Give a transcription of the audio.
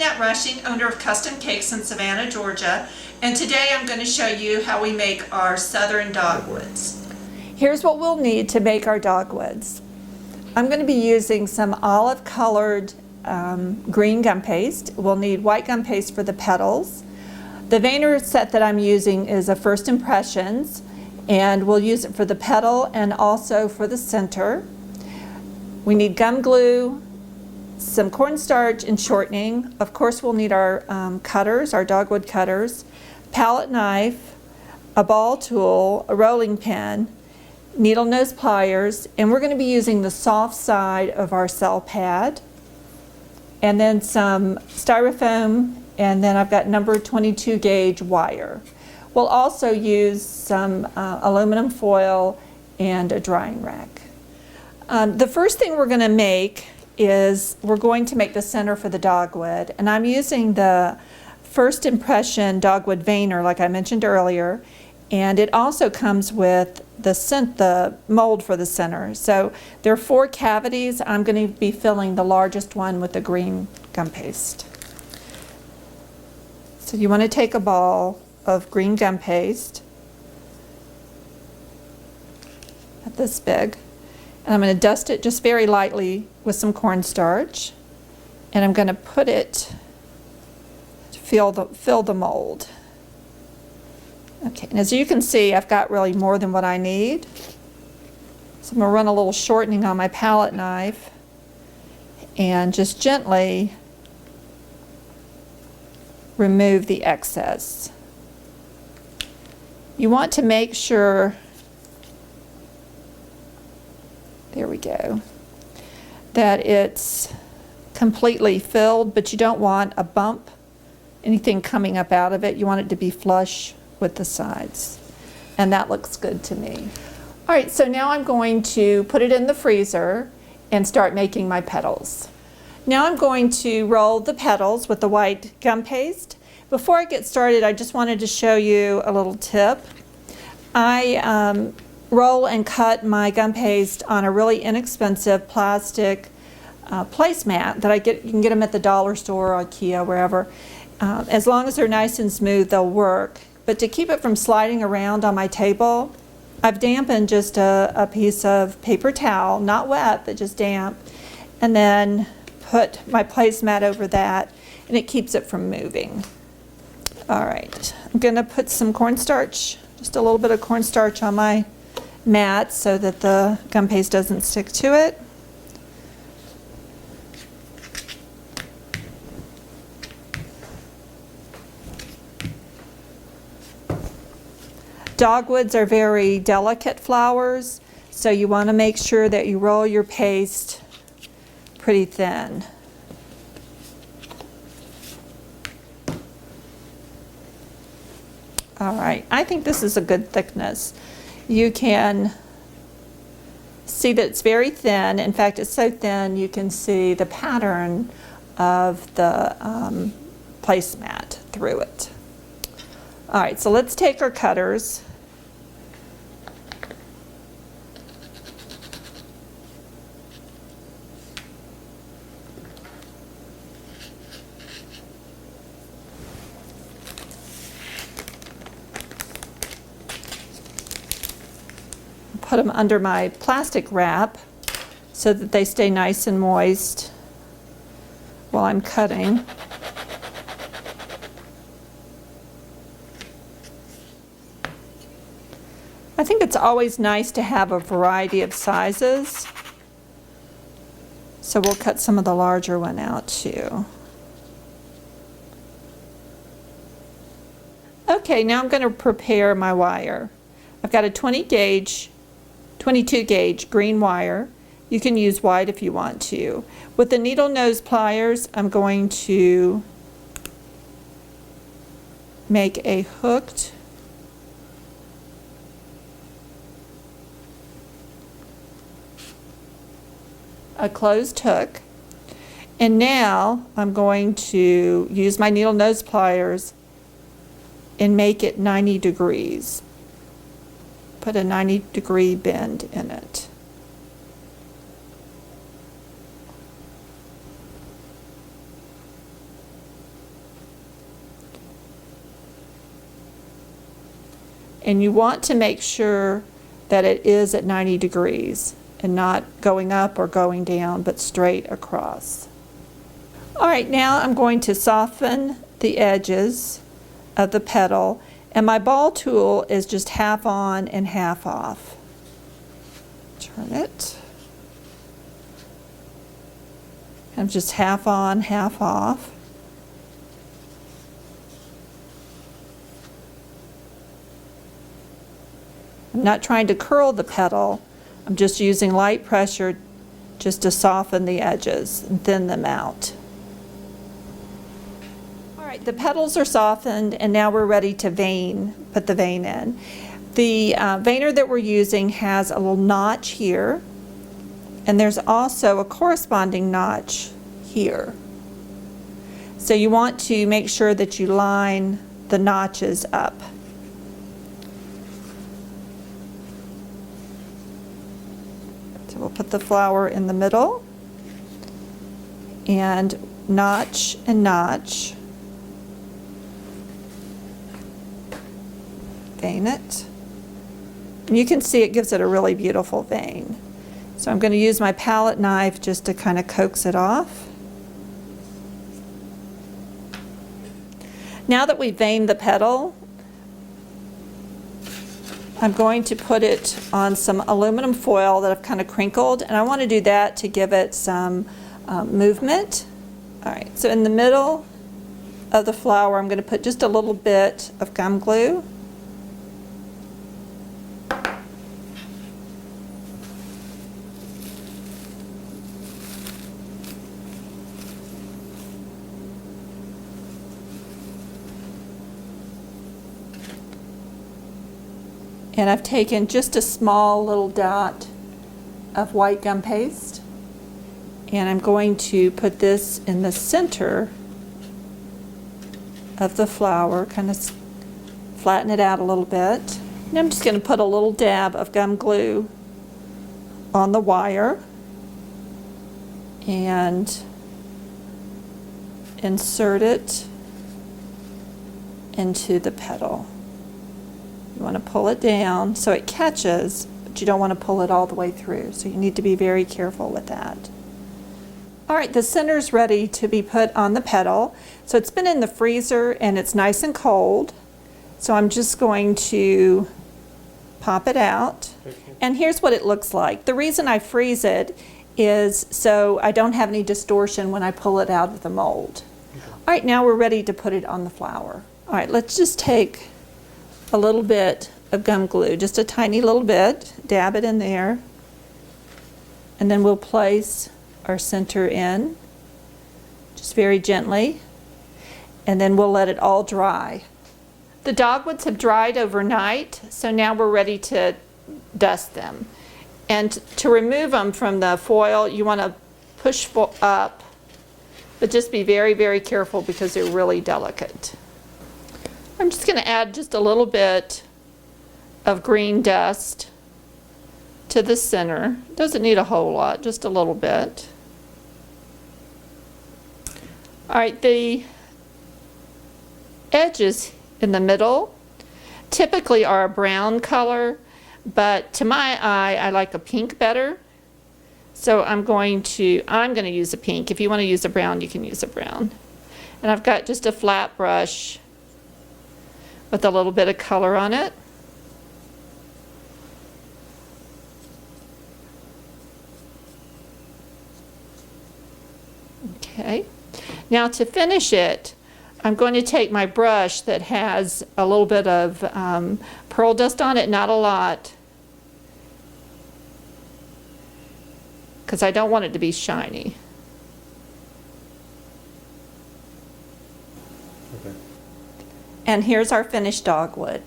Minette Rushing, owner of Custom Cakes in Savannah, Georgia, and today I'm going to show you how we make our southern dogwoods. Here's what we'll need to make our dogwoods. I'm going to be using some olive colored green gum paste. We'll need white gum paste for the petals. The veiner set that I'm using is a First Impressions, and we'll use it for the petal and also for the center. We need gum glue, some cornstarch and shortening. Of course, we'll need our cutters, our dogwood cutters, palette knife, a ball tool, a rolling pin, needle nose pliers, and we're going to be using the soft side of our cell pad, and then some styrofoam, and then I've got number 22 gauge wire. We'll also use some aluminum foil and a drying rack. The first thing we're going to make is we're going to make the center for the dogwood, and I'm using the First Impression dogwood veiner like I mentioned earlier, and it also comes with the mold for the center. So there are 4 cavities. I'm going to be filling the largest one with the green gum paste. So you want to take a ball of green gum paste, about this big, and I'm going to dust it just very lightly with some cornstarch, and I'm going to put it to fill the mold. Okay, and as you can see, I've got really more than what I need. So I'm going to run a little shortening on my palette knife and just gently remove the excess. You want to make sure, there we go, that it's completely filled, but you don't want a bump, anything coming up out of it. You want it to be flush with the sides, and that looks good to me. All right, so now I'm going to put it in the freezer and start making my petals. Now I'm going to roll the petals with the white gum paste. Before I get started, I just wanted to show you a little tip. I roll and cut my gum paste on a really inexpensive plastic placemat that you can get them at the dollar store or IKEA, wherever. As long as they're nice and smooth, they'll work. But to keep it from sliding around on my table, I've dampened just a piece of paper towel, not wet, but just damp, and then put my placemat over that, and it keeps it from moving. All right, I'm going to put some cornstarch, just a little bit of cornstarch on my mat so that the gum paste doesn't stick to it. Dogwoods are very delicate flowers, so you want to make sure that you roll your paste pretty thin. All right, I think this is a good thickness. You can see that it's very thin. In fact, it's so thin you can see the pattern of the placemat through it. All right, so let's take our cutters. Put them under my plastic wrap so that they stay nice and moist while I'm cutting. I think it's always nice to have a variety of sizes, so we'll cut some of the larger one out too. Okay, now I'm going to prepare my wire. I've got a 22 gauge green wire. You can use white if you want to. With the needle nose pliers, I'm going to make a hooked closed hook, and now I'm going to use my needle nose pliers and make it 90 degrees. Put a 90-degree bend in it. And you want to make sure that it is at 90 degrees and not going up or going down, but straight across. All right, now I'm going to soften the edges of the petal, and my ball tool is just half on and half off. Turn it. I'm just half on, half off. I'm not trying to curl the petal. I'm just using light pressure just to soften the edges and thin them out. All right, the petals are softened, and now we're ready to put the vein in. The veiner that we're using has a little notch here, and there's also a corresponding notch here. So you want to make sure that you line the notches up. So we'll put the flower in the middle and notch and notch. Vein it. And you can see it gives it a really beautiful vein. So I'm going to use my palette knife just to kind of coax it off. Now that we've veined the petal, I'm going to put it on some aluminum foil that I've kind of crinkled, and I want to do that to give it some movement. All right, so in the middle of the flower, I'm going to put just a little bit of gum glue. And I've taken just a small little dot of white gum paste, and I'm going to put this in the center of the flower, kind of flatten it out a little bit. And I'm just going to put a little dab of gum glue on the wire and insert it into the petal. You want to pull it down so it catches, but you don't want to pull it all the way through. So you need to be very careful with that. All right, the center's ready to be put on the petal. So it's been in the freezer and it's nice and cold. So I'm just going to pop it out. And here's what it looks like. The reason I freeze it is so I don't have any distortion when I pull it out of the mold. All right, now we're ready to put it on the flower. All right, let's just take a little bit of gum glue, just a tiny little bit, dab it in there, and then we'll place our center in, just very gently, and then we'll let it all dry. The dogwoods have dried overnight, so now we're ready to dust them. And to remove them from the foil, you want to push up, but just be very, very careful because they're really delicate. I'm just going to add just a little bit of green dust to the center. Doesn't need a whole lot, just a little bit. All right, the edges in the middle typically are a brown color, but to my eye, I like a pink better. So I'm going to use a pink. If you want to use a brown, you can use a brown. And I've got just a flat brush with a little bit of color on it. Okay, now to finish it, I'm going to take my brush that has a little bit of pearl dust on it, not a lot, because I don't want it to be shiny. And here's our finished dogwood.